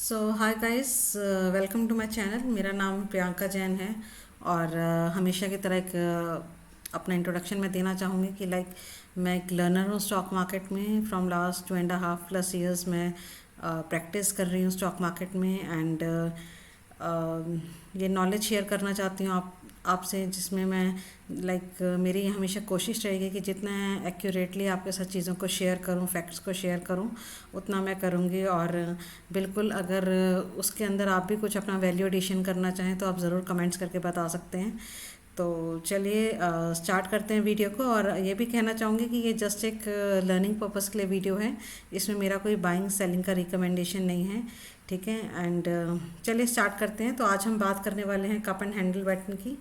So hi guys, welcome to my channel. मेरा नाम प्रियंका जैन है और हमेशा की तरह एक अपना इंट्रोडक्शन मैं देना चाहूँगी कि मैं एक लर्नर हूँ स्टॉक मार्केट में। फ्रॉम लास्ट 2.5+ ईयर्स मैं प्रैक्टिस कर रही हूँ स्टॉक मार्केट में एंड ये नॉलेज शेयर करना चाहती हूँ आप आपसे, जिसमें मैं मेरी हमेशा कोशिश रहेगी कि जितना एक्यूरेटली आपके साथ चीज़ों को शेयर करूँ, फैक्ट्स को शेयर करूँ, उतना मैं करूँगी। और बिल्कुल अगर उसके अंदर आप भी कुछ अपना वैल्यू एडिशन करना चाहें तो आप ज़रूर कमेंट्स करके बता सकते हैं। तो चलिए स्टार्ट करते हैं वीडियो को। और ये भी कहना चाहूँगी कि ये जस्ट एक लर्निंग पर्पस के लिए वीडियो है, इसमें मेरा कोई बाइंग सेलिंग का रिकमेंडेशन नहीं है, ठीक है। एंड चलिए स्टार्ट करते हैं। तो आज हम बात करने वाले हैं कप एंड हैंडल पैटर्न की,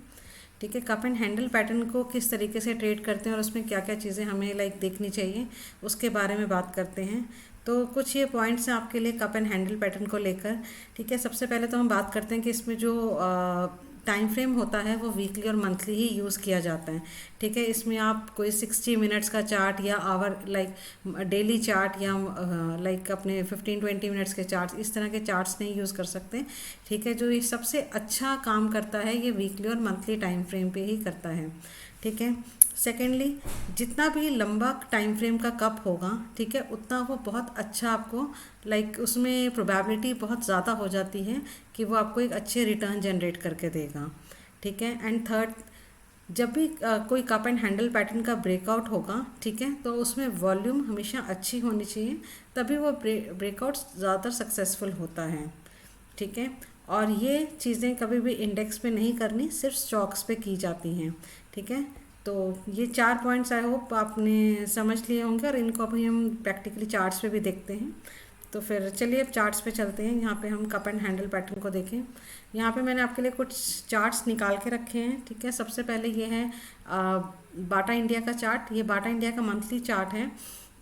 ठीक है। कप एंड हैंडल पैटर्न को किस तरीके से ट्रेड करते हैं और उसमें क्या क्या चीज़ें हमें देखनी चाहिए, उसके बारे में बात करते हैं। तो कुछ ये पॉइंट्स हैं आपके लिए कप एंड हैंडल पैटर्न को लेकर, ठीक है। सबसे पहले तो हम बात करते हैं कि इसमें जो टाइम फ्रेम होता है वो वीकली और मंथली ही यूज़ किया जाता है, ठीक है। इसमें आप कोई 60 मिनट्स का चार्ट या आवर डेली चार्ट या अपने 15-20 मिनट्स के चार्ट, इस तरह के चार्ट्स नहीं यूज़ कर सकते, ठीक है। जो ये सबसे अच्छा काम करता है ये वीकली और मंथली टाइम फ्रेम पे ही करता है, ठीक है। सेकेंडली, जितना भी लंबा टाइम फ्रेम का कप होगा, ठीक है, उतना वो बहुत अच्छा आपको उसमें प्रोबेबिलिटी बहुत ज़्यादा हो जाती है कि वो आपको एक अच्छे रिटर्न जनरेट करके देगा, ठीक है। एंड थर्ड, जब भी कोई कप एंड हैंडल पैटर्न का ब्रेकआउट होगा, ठीक है, तो उसमें वॉल्यूम हमेशा अच्छी होनी चाहिए, तभी वो ब्रेकआउट ज़्यादातर सक्सेसफुल होता है, ठीक है। और ये चीज़ें कभी भी इंडेक्स पे नहीं करनी, सिर्फ स्टॉक्स पे की जाती हैं, ठीक है। तो ये 4 पॉइंट्स आई होप आपने समझ लिए होंगे और इनको अभी हम प्रैक्टिकली चार्ट्स पे भी देखते हैं। तो फिर चलिए अब चार्ट्स पे चलते हैं। यहाँ पे हम कप एंड हैंडल पैटर्न को देखें। यहाँ पे मैंने आपके लिए कुछ चार्ट्स निकाल के रखे हैं, ठीक है। सबसे पहले ये है बाटा इंडिया का चार्ट। ये बाटा इंडिया का मंथली चार्ट है,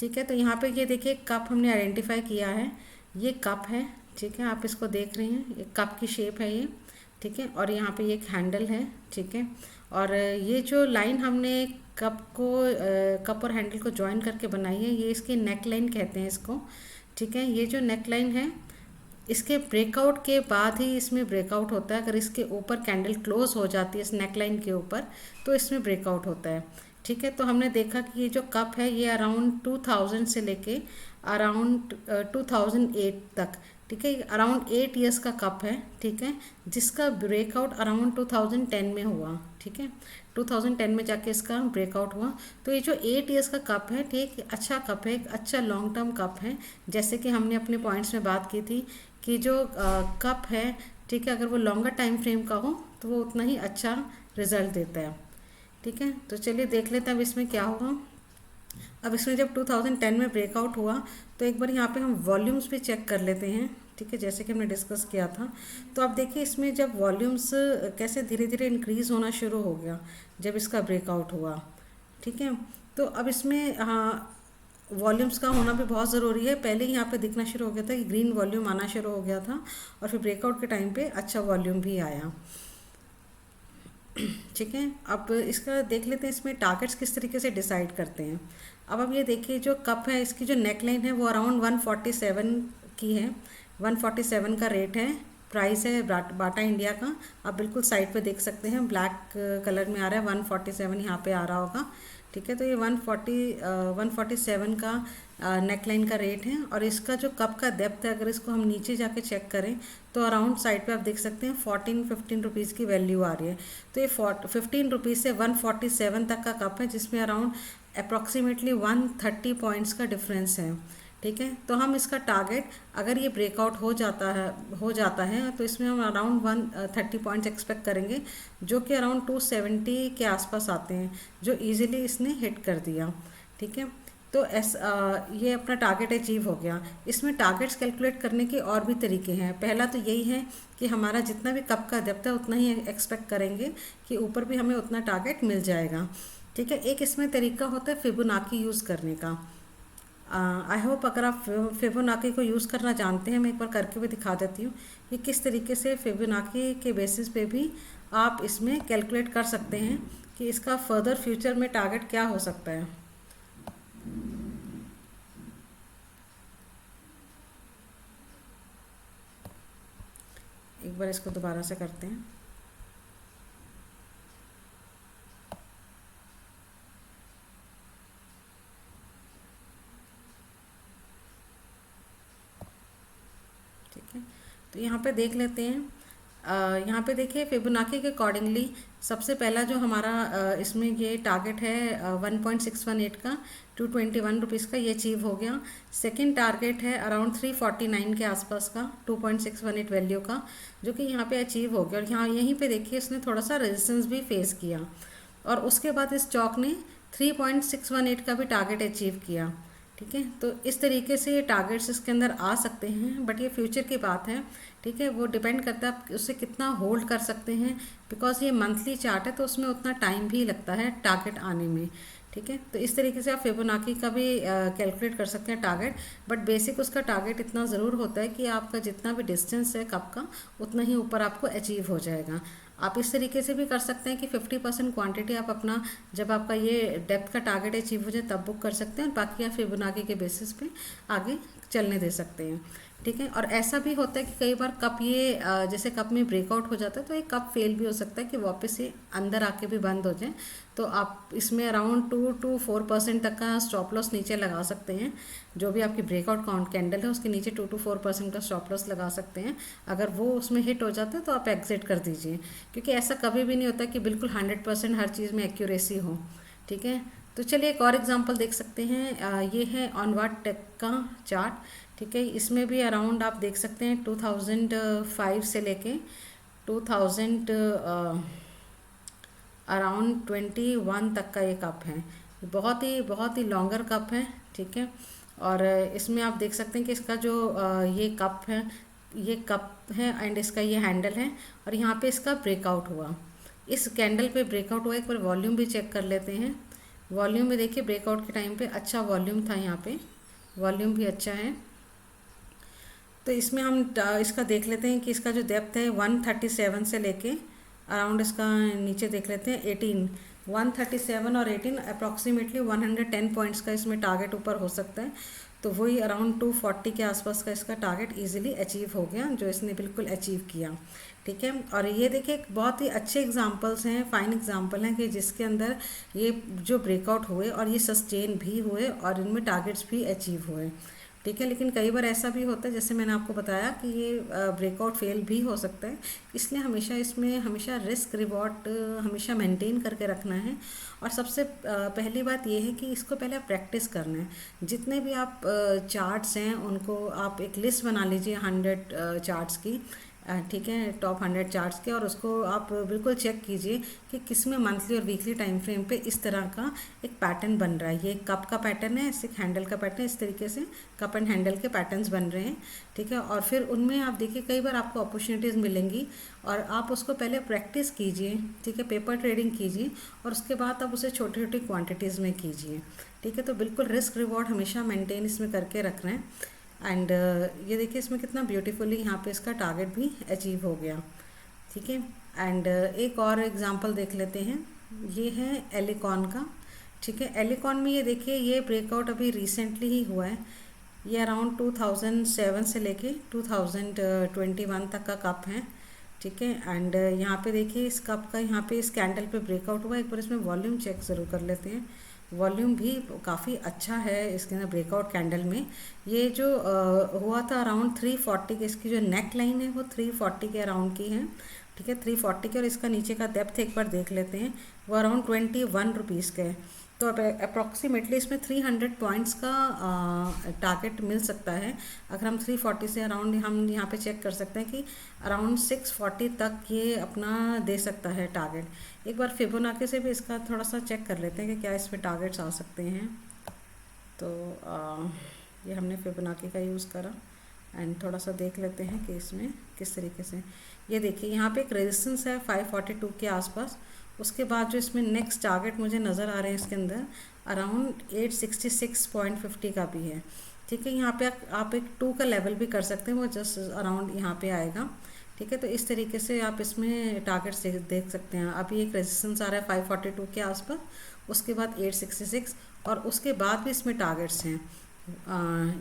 ठीक है। तो यहाँ पे ये देखिए कप हमने आइडेंटिफाई किया है, ये कप है, ठीक है। आप इसको देख रहे हैं, ये कप की शेप है ये, ठीक है। और यहाँ पे एक हैंडल है, ठीक है। और ये जो लाइन हमने कप और हैंडल को ज्वाइन करके बनाई है, ये इसकी नेक लाइन कहते हैं इसको, ठीक है। ये जो नेक लाइन है, इसके ब्रेकआउट के बाद ही इसमें ब्रेकआउट होता है। अगर इसके ऊपर कैंडल क्लोज हो जाती है इस नेक लाइन के ऊपर, तो इसमें ब्रेकआउट होता है, ठीक है। तो हमने देखा कि ये जो कप है ये अराउंड 2000 से लेके अराउंड 2008 तक, ठीक है, अराउंड 8 इयर्स का कप है, ठीक है, जिसका ब्रेकआउट अराउंड 2010 में हुआ, ठीक है। 2010 में जाके इसका ब्रेकआउट हुआ। तो ये जो 8 इयर्स का कप है, ठीक, अच्छा कप है, एक अच्छा लॉन्ग टर्म कप है। जैसे कि हमने अपने पॉइंट्स में बात की थी कि जो कप है, ठीक है, अगर वो लॉन्गर टाइम फ्रेम का हो तो वो उतना ही अच्छा रिजल्ट देता है, ठीक है। तो चलिए देख लेते हैं अब इसमें क्या होगा। अब इसमें जब 2010 में ब्रेकआउट हुआ तो एक बार यहाँ पे हम वॉल्यूम्स भी चेक कर लेते हैं, ठीक है, जैसे कि हमने डिस्कस किया था। तो आप देखिए इसमें जब वॉल्यूम्स कैसे धीरे धीरे इंक्रीज़ होना शुरू हो गया जब इसका ब्रेकआउट हुआ, ठीक है। तो अब इसमें हाँ, वॉल्यूम्स का होना भी बहुत ज़रूरी है। पहले ही यहाँ पे दिखना शुरू हो गया था कि ग्रीन वॉल्यूम आना शुरू हो गया था और फिर ब्रेकआउट के टाइम पे अच्छा वॉल्यूम भी आया, ठीक है। अब इसका देख लेते हैं इसमें टारगेट्स किस तरीके से डिसाइड करते हैं। अब ये देखिए जो कप है इसकी जो नेक लाइन है वो अराउंड 147 की है, 147 का रेट है, प्राइस है बाटा इंडिया का। आप बिल्कुल साइड पे देख सकते हैं, ब्लैक कलर में आ रहा है, 147 यहाँ पे आ रहा होगा, ठीक है। तो ये 147 का नेक लाइन का रेट है। और इसका जो कप का डेप्थ है, अगर इसको हम नीचे जाके चेक करें तो अराउंड साइड पे आप देख सकते हैं 14-15 रुपीज़ की वैल्यू आ रही है। तो ये 15 रुपीज़ से 147 तक का कप है, जिसमें अराउंड अप्रॉक्सीमेटली 130 पॉइंट्स का डिफरेंस है, ठीक है। तो हम इसका टारगेट, अगर ये ब्रेकआउट हो जाता है तो इसमें हम अराउंड 130 पॉइंट्स एक्सपेक्ट करेंगे, जो कि अराउंड 270 के आसपास आते हैं, जो इजीली इसने हिट कर दिया, ठीक है। तो ये अपना टारगेट अचीव हो गया। इसमें टारगेट्स कैलकुलेट करने के और भी तरीके हैं। पहला तो यही है कि हमारा जितना भी कप का डेप्थ है उतना ही एक्सपेक्ट करेंगे कि ऊपर भी हमें उतना टारगेट मिल जाएगा, ठीक है। एक इसमें तरीका होता है फिबोनाची यूज़ करने का। आई होप अगर आप फिबोनाची को यूज़ करना जानते हैं, मैं एक बार करके भी दिखा देती हूँ कि किस तरीके से फिबोनाची के बेसिस पे भी आप इसमें कैलकुलेट कर सकते हैं कि इसका फर्दर फ्यूचर में टारगेट क्या हो सकता है। एक बार इसको दोबारा से करते हैं। ठीक है, तो यहाँ पे देख लेते हैं। यहाँ पे देखिए फिबोनाची के अकॉर्डिंगली सबसे पहला जो हमारा इसमें ये टारगेट है 1.618 का 221 रुपीज़ का, ये अचीव हो गया। सेकंड टारगेट है अराउंड 349 के आसपास का 2.618 वैल्यू का, जो कि यहाँ पे अचीव हो गया। और यहाँ यहीं पे देखिए इसने थोड़ा सा रेजिस्टेंस भी फेस किया, और उसके बाद इस स्टॉक ने 3.618 का भी टारगेट अचीव किया। ठीक है, तो इस तरीके से ये टारगेट्स इसके अंदर आ सकते हैं, बट ये फ्यूचर की बात है। ठीक है, वो डिपेंड करता है आप उसे कितना होल्ड कर सकते हैं, बिकॉज ये मंथली चार्ट है तो उसमें उतना टाइम भी लगता है टारगेट आने में। ठीक है, तो इस तरीके से आप फिबोनाची का भी कैलकुलेट कर सकते हैं टारगेट, बट बेसिक उसका टारगेट इतना ज़रूर होता है कि आपका जितना भी डिस्टेंस है कप का उतना ही ऊपर आपको अचीव हो जाएगा। आप इस तरीके से भी कर सकते हैं कि 50% क्वांटिटी आप अपना, जब आपका ये डेप्थ का टारगेट अचीव हो जाए तब बुक कर सकते हैं, और बाकी आप फिबोनाची के बेसिस पे आगे चलने दे सकते हैं। ठीक है, और ऐसा भी होता है कि कई बार कप ये जैसे कप में ब्रेकआउट हो जाता है तो एक कप फेल भी हो सकता है कि वापस ये अंदर आके भी बंद हो जाए, तो आप इसमें अराउंड 2 to 4% तक का स्टॉप लॉस नीचे लगा सकते हैं। जो भी आपकी ब्रेकआउट काउंट कैंडल है उसके नीचे 2 to 4% का स्टॉप लॉस लगा सकते हैं। अगर वो उसमें हिट हो जाता है तो आप एग्जिट कर दीजिए, क्योंकि ऐसा कभी भी नहीं होता कि बिल्कुल 100% हर चीज़ में एक्यूरेसी हो। ठीक है, तो चलिए एक और एग्जांपल देख सकते हैं। ये है ऑनवर्ड टेक का चार्ट। ठीक है, इसमें भी अराउंड आप देख सकते हैं 2005 से लेके 2000 अराउंड 21 तक का ये कप है। बहुत ही लॉन्गर कप है। ठीक है, और इसमें आप देख सकते हैं कि इसका जो ये कप है, ये कप है एंड इसका ये हैंडल है, और यहाँ पे इसका ब्रेकआउट हुआ, इस कैंडल पे ब्रेकआउट हुआ। एक बार वॉल्यूम भी चेक कर लेते हैं। वॉल्यूम में देखिए ब्रेकआउट के टाइम पे अच्छा वॉल्यूम था, यहाँ पे वॉल्यूम भी अच्छा है। तो इसमें हम इसका देख लेते हैं कि इसका जो डेप्थ है 137 से लेके अराउंड इसका नीचे देख लेते हैं 18, 137 और 18 अप्रॉक्सीमेटली 110 पॉइंट्स का इसमें टारगेट ऊपर हो सकता है। तो वही अराउंड 240 के आसपास का इसका टारगेट इजीली अचीव हो गया, जो इसने बिल्कुल अचीव किया। ठीक है, और ये देखिए बहुत ही अच्छे एग्जांपल्स हैं, फाइन एग्जांपल हैं कि जिसके अंदर ये जो ब्रेकआउट हुए और ये सस्टेन भी हुए और इनमें टारगेट्स भी अचीव हुए। ठीक है, लेकिन कई बार ऐसा भी होता है जैसे मैंने आपको बताया कि ये ब्रेकआउट फेल भी हो सकता है, इसलिए हमेशा रिस्क रिवॉर्ड हमेशा मेंटेन करके रखना है। और सबसे पहली बात ये है कि इसको पहले प्रैक्टिस करना है। जितने भी आप चार्ट्स हैं उनको आप एक लिस्ट बना लीजिए 100 चार्ट्स की। ठीक है, टॉप 100 चार्ट्स के, और उसको आप बिल्कुल चेक कीजिए कि किस में मंथली और वीकली टाइम फ्रेम पे इस तरह का एक पैटर्न बन रहा है। ये कप का पैटर्न है, इससे हैंडल का पैटर्न है, इस तरीके से कप एंड हैंडल के पैटर्न्स बन रहे हैं। ठीक है, और फिर उनमें आप देखिए कई बार आपको अपॉर्चुनिटीज़ मिलेंगी और आप उसको पहले प्रैक्टिस कीजिए। ठीक है, पेपर ट्रेडिंग कीजिए और उसके बाद आप उसे छोटी छोटी क्वान्टिटीज़ में कीजिए। ठीक है, तो बिल्कुल रिस्क रिवॉर्ड हमेशा मेनटेन इसमें करके रख रहे हैं। एंड ये देखिए इसमें कितना ब्यूटीफुली यहाँ पे इसका टारगेट भी अचीव हो गया। ठीक है, एंड एक और एग्जांपल देख लेते हैं। ये है एलिकॉन का। ठीक है, एलिकॉन में ये देखिए ये ब्रेकआउट अभी रिसेंटली ही हुआ है। ये अराउंड 2007 से लेके 2021 तक का कप है। ठीक है, एंड यहाँ पे देखिए इस कप का यहाँ पे इस कैंडल पे ब्रेकआउट हुआ। एक बार इसमें वॉल्यूम चेक ज़रूर कर लेते हैं। वॉल्यूम भी काफ़ी अच्छा है इसके अंदर ब्रेकआउट कैंडल में। ये जो हुआ था अराउंड 340 के, इसकी जो नेक लाइन है वो 340 के अराउंड की है। ठीक है, 340 के, और इसका नीचे का डेप्थ एक बार देख लेते हैं, वो अराउंड 21 रुपीज़ का है। तो अप्रॉक्सीमेटली इसमें 300 पॉइंट्स का टारगेट मिल सकता है। अगर हम 340 से अराउंड हम यहाँ पे चेक कर सकते हैं कि अराउंड 640 तक ये अपना दे सकता है टारगेट। एक बार फिबोनाची से भी इसका थोड़ा सा चेक कर लेते हैं कि क्या इसमें टारगेट्स आ सकते हैं। तो ये हमने फिबोनाची का यूज़ करा एंड थोड़ा सा देख लेते हैं कि इसमें किस तरीके से। ये देखिए यहाँ पे एक रेजिस्टेंस है 542 के आसपास। उसके बाद जो इसमें नेक्स्ट टारगेट मुझे नज़र आ रहे हैं इसके अंदर अराउंड 866.50 का भी है। ठीक है, यहाँ पे आप एक 2 का लेवल भी कर सकते हैं, वो जस्ट अराउंड यहाँ पे आएगा। ठीक है, तो इस तरीके से आप इसमें टारगेट्स देख सकते हैं। अभी एक रेजिस्टेंस आ रहा है 542 के आसपास, उसके बाद 866, और उसके बाद भी इसमें टारगेट्स हैं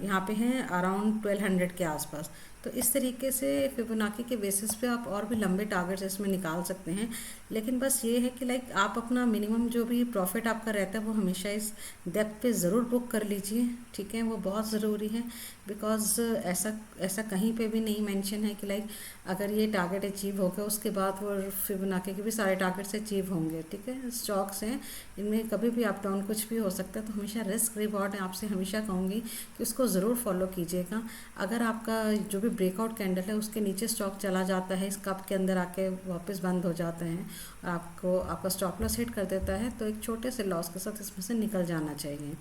यहाँ पे हैं अराउंड 1200 के आसपास। तो तो इस तरीके से फिबोनाची के बेसिस पे आप और भी लंबे टारगेट्स इसमें निकाल सकते हैं। लेकिन बस ये है कि लाइक आप अपना मिनिमम जो भी प्रॉफिट आपका रहता है वो हमेशा इस डेप्थ पे ज़रूर बुक कर लीजिए, ठीक है, वो बहुत ज़रूरी है। बिकॉज ऐसा ऐसा कहीं पे भी नहीं मेंशन है कि लाइक अगर ये टारगेट अचीव हो गया उसके बाद वो फिबोनाची के भी सारे टारगेट्स अचीव होंगे, ठीक है। स्टॉक्स हैं, इनमें कभी भी अप डाउन कुछ भी हो सकता है, तो हमेशा रिस्क रिवॉर्ड आपसे हमेशा कहूँगी कि उसको ज़रूर फॉलो कीजिएगा। अगर आपका जो भी ब्रेकआउट कैंडल है उसके नीचे स्टॉक चला जाता है, इस कप के अंदर आके वापस बंद हो जाते हैं और आपको आपका स्टॉप लॉस हिट कर देता है, तो एक छोटे से लॉस के साथ इसमें से निकल जाना चाहिए,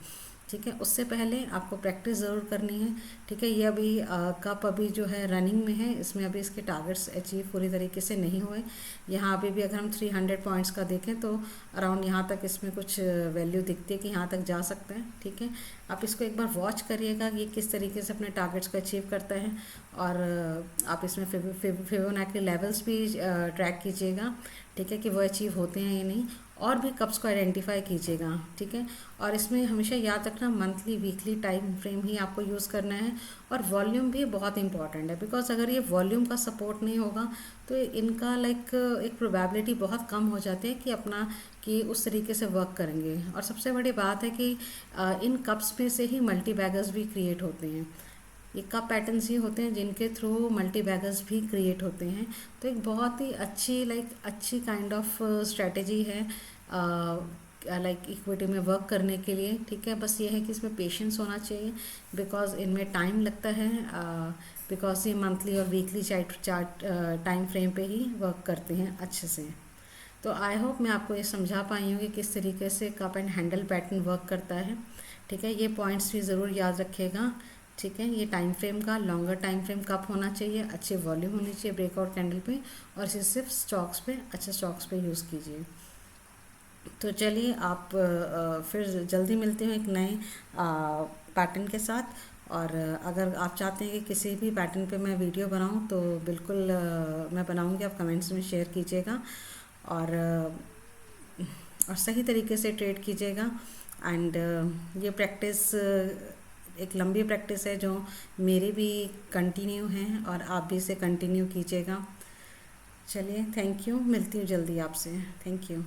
ठीक है। उससे पहले आपको प्रैक्टिस ज़रूर करनी है, ठीक है। ये अभी कप अभी जो है रनिंग में है, इसमें अभी इसके टारगेट्स अचीव पूरी तरीके से नहीं हुए। यहाँ अभी भी अगर हम 300 पॉइंट्स का देखें तो अराउंड यहाँ तक इसमें कुछ वैल्यू दिखती है कि यहाँ तक जा सकते हैं, ठीक है। आप इसको एक बार वॉच करिएगा ये किस तरीके से अपने टारगेट्स को अचीव करता है, और आप इसमें फिबोनाची लेवल्स भी ट्रैक कीजिएगा, ठीक है, कि वो अचीव होते हैं या नहीं, और भी कप्स को आइडेंटिफाई कीजिएगा, ठीक है। और इसमें हमेशा याद रखना मंथली वीकली टाइम फ्रेम ही आपको यूज़ करना है, और वॉल्यूम भी बहुत इंपॉर्टेंट है। बिकॉज अगर ये वॉल्यूम का सपोर्ट नहीं होगा तो इनका लाइक एक प्रोबेबिलिटी बहुत कम हो जाती है कि अपना कि उस तरीके से वर्क करेंगे। और सबसे बड़ी बात है कि इन कप्स में से ही मल्टी बैगर्स भी क्रिएट होते हैं। ये कप पैटर्न्स ही होते हैं जिनके थ्रू मल्टी बैगर्स भी क्रिएट होते हैं। तो एक बहुत ही अच्छी अच्छी काइंड ऑफ स्ट्रेटजी है लाइक इक्विटी में वर्क करने के लिए, ठीक है। बस ये है कि इसमें पेशेंस होना चाहिए, बिकॉज इनमें टाइम लगता है, बिकॉज ये मंथली और वीकली चार्ट टाइम फ्रेम पे ही वर्क करते हैं अच्छे से। तो आई होप मैं आपको ये समझा पाई हूँ कि किस तरीके से cup and handle pattern work करता है, ठीक है। ये पॉइंट्स भी ज़रूर याद रखिएगा, ठीक है। ये टाइम फ्रेम का लॉन्गर टाइम फ्रेम कप होना चाहिए, अच्छे वॉल्यूम होनी चाहिए ब्रेकआउट कैंडल पे, और इसे सिर्फ स्टॉक्स पे, अच्छे स्टॉक्स पे यूज़ कीजिए। तो चलिए आप फिर जल्दी मिलते हैं एक नए पैटर्न के साथ। और अगर आप चाहते हैं कि किसी भी पैटर्न पे मैं वीडियो बनाऊं तो बिल्कुल मैं बनाऊंगी, आप कमेंट्स में शेयर कीजिएगा, और सही तरीके से ट्रेड कीजिएगा। एंड ये प्रैक्टिस एक लंबी प्रैक्टिस है जो मेरी भी कंटिन्यू है, और आप भी इसे कंटिन्यू कीजिएगा। चलिए, थैंक यू, मिलती हूँ जल्दी आपसे, थैंक यू।